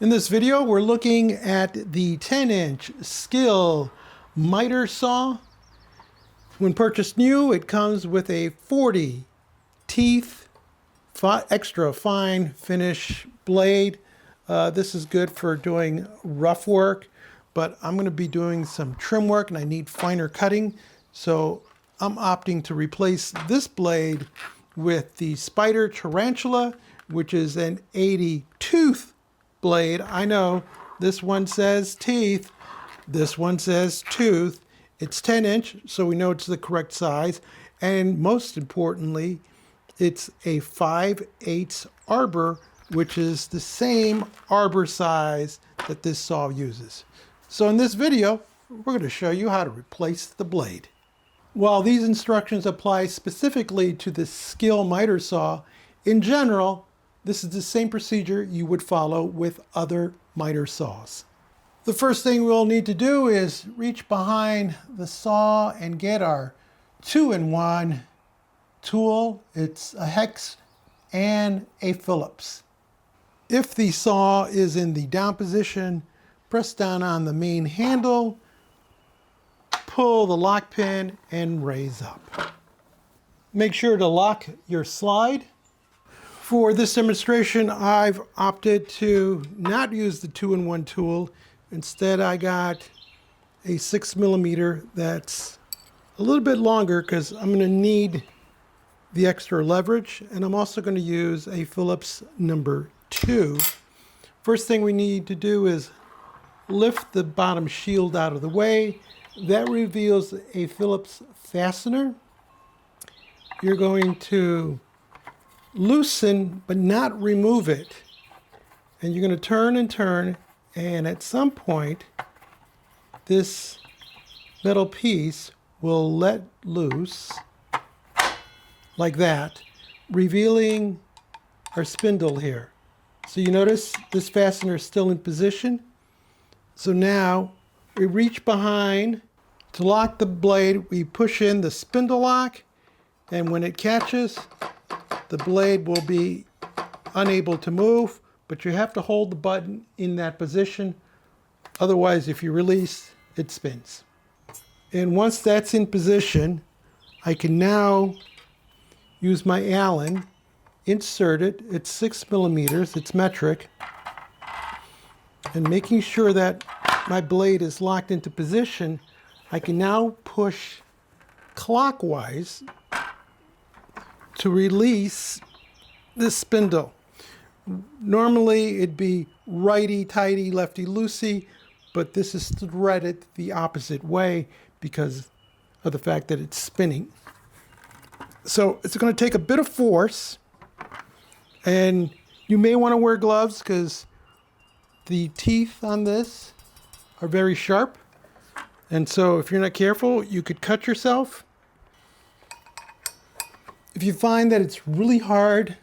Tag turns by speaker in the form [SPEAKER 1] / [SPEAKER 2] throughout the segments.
[SPEAKER 1] In this video, we're looking at the 10-inch Skil miter saw. When purchased new, it comes with a 40 teeth, extra fine finish blade. This is good for doing rough work, but I'm going to be doing some trim work and I need finer cutting. So I'm opting to replace this blade with the Spyder Tarantula, which is an 80 tooth blade. I know this one says teeth, this one says tooth. It's 10 inch, so we know it's the correct size. And most importantly, it's a 5/8 arbor, which is the same arbor size that this saw uses. So in this video, we're going to show you how to replace the blade. While these instructions apply specifically to the Skil miter saw, in general, this is the same procedure you would follow with other miter saws. The first thing we'll need to do is reach behind the saw and get our 2-in-1 tool. It's a hex and a Phillips. If the saw is in the down position, press down on the main handle, pull the lock pin and raise up. Make sure to lock your slide. For this demonstration, I've opted to not use the 2-in-1 tool. Instead, I got a 6mm that's a little bit longer because I'm going to need the extra leverage, and I'm also going to use a Phillips number 2. First thing we need to do is lift the bottom shield out of the way. That reveals a Phillips fastener. You're going to loosen but not remove it, and you're going to turn and turn, and at some point this metal piece will let loose like that, revealing our spindle here. So you notice this fastener is still in position. So now we reach behind to lock the blade. We push in the spindle lock, and when it catches, the blade will be unable to move, but you have to hold the button in that position. Otherwise, if you release, it spins. And once that's in position, I can now use my Allen, insert it. It's 6mm, it's metric. And making sure that my blade is locked into position, I can now push clockwise to release this spindle. Normally it'd be righty-tighty, lefty-loosey, but this is threaded the opposite way because of the fact that it's spinning. So it's going to take a bit of force, and you may want to wear gloves because the teeth on this are very sharp. And so if you're not careful, you could cut yourself. If you find that it's really hard,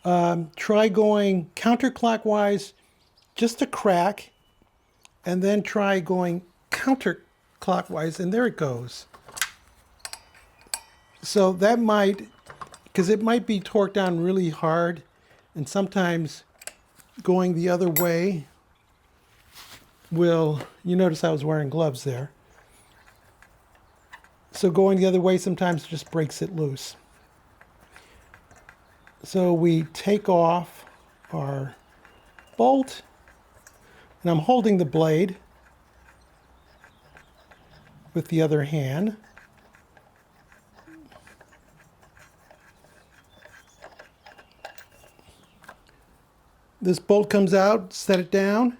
[SPEAKER 1] try going counterclockwise just a crack, and then try going counterclockwise, and there it goes. So that might, because it might be torqued down really hard, and sometimes going the other way will, you notice I was wearing gloves there. So going the other way sometimes just breaks it loose. So we take off our bolt, and I'm holding the blade with the other hand. This bolt comes out, set it down.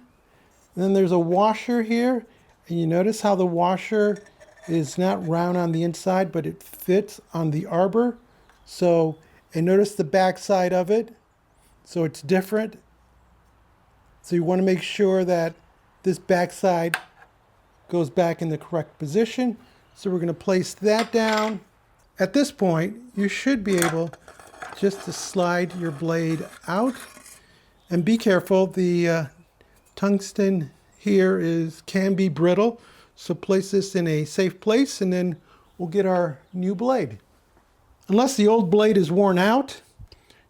[SPEAKER 1] And then there's a washer here, and you notice how the washer is not round on the inside, but it fits on the arbor. So, and notice the back side of it, so it's different. So you want to make sure that this back side goes back in the correct position. So we're going to place that down. At this point, you should be able just to slide your blade out. And be careful, the tungsten here can be brittle. So place this in a safe place, and then we'll get our new blade. Unless the old blade is worn out,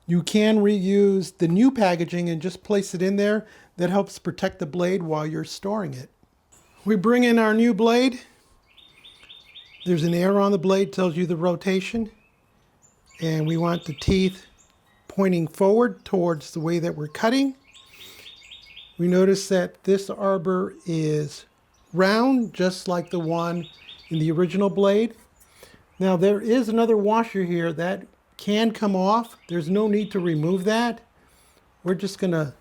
[SPEAKER 1] You can reuse the new packaging and just place it in there. That helps protect the blade while you're storing it. We bring in our new blade. There's an arrow on the blade, tells you the rotation. And we want the teeth pointing forward towards the way that we're cutting. We notice that this arbor is round, just like the one in the original blade. Now there is another washer here that can come off. There's no need to remove that. We're just going to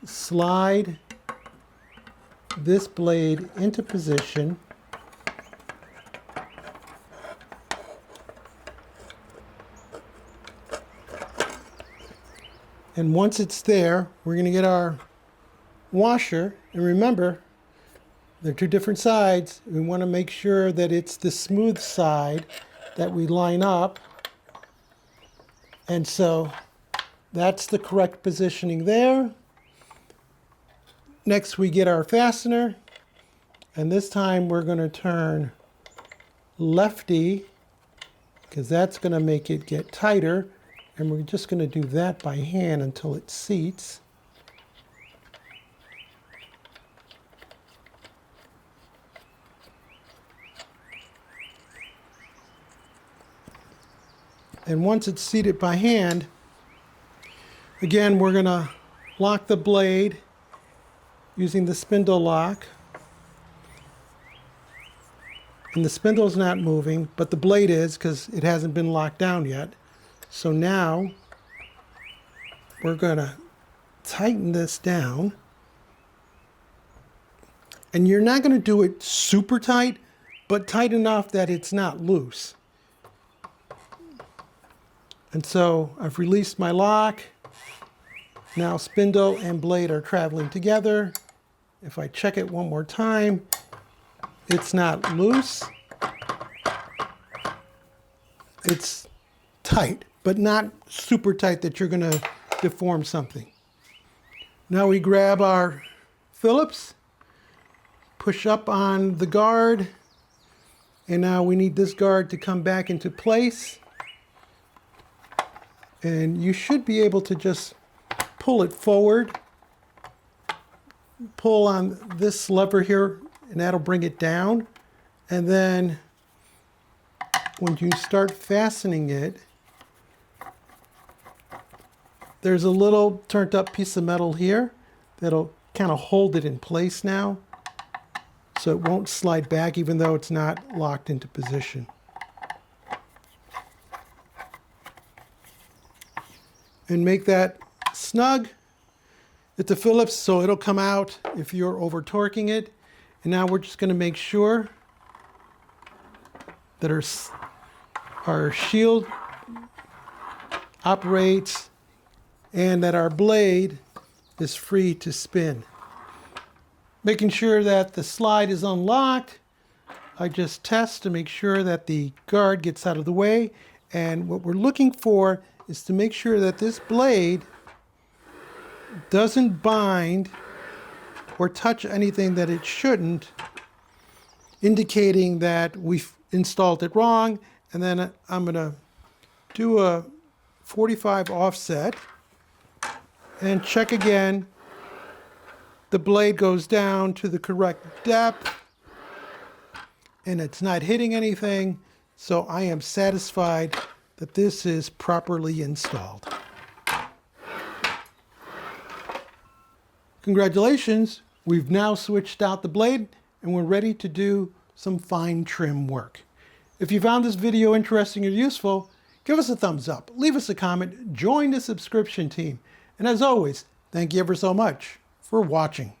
[SPEAKER 1] slide this blade into position. And once it's there, we're going to get our washer. And remember, they're two different sides. We want to make sure that it's the smooth side that we line up. And so that's the correct positioning there. Next, we get our fastener. And this time we're going to turn lefty, because that's going to make it get tighter. And we're just going to do that by hand until it seats. And once it's seated by hand, again, we're going to lock the blade using the spindle lock. And the spindle's not moving, but the blade is, because it hasn't been locked down yet. So now we're going to tighten this down. And you're not going to do it super tight, but tight enough that it's not loose. And so I've released my lock. Now spindle and blade are traveling together. If I check it one more time, it's not loose. It's tight, but not super tight that you're going to deform something. Now we grab our Phillips, push up on the guard, and now we need this guard to come back into place. And you should be able to just pull it forward. Pull on this lever here, and that'll bring it down. And then when you start fastening it, there's a little turned up piece of metal here that'll kind of hold it in place now, so it won't slide back even though it's not locked into position. And make that snug. It's a Phillips, so it'll come out if you're over torquing it. And now we're just going to make sure that our shield operates and that our blade is free to spin. Making sure that the slide is unlocked, I just test to make sure that the guard gets out of the way. And what we're looking for is to make sure that this blade doesn't bind or touch anything that it shouldn't, indicating that we've installed it wrong. And then I'm going to do a 45 offset and check again. The blade goes down to the correct depth and it's not hitting anything, so I am satisfied that this is properly installed. Congratulations, we've now switched out the blade and we're ready to do some fine trim work. If you found this video interesting or useful, give us a thumbs up, leave us a comment, join the subscription team, and as always, thank you ever so much for watching.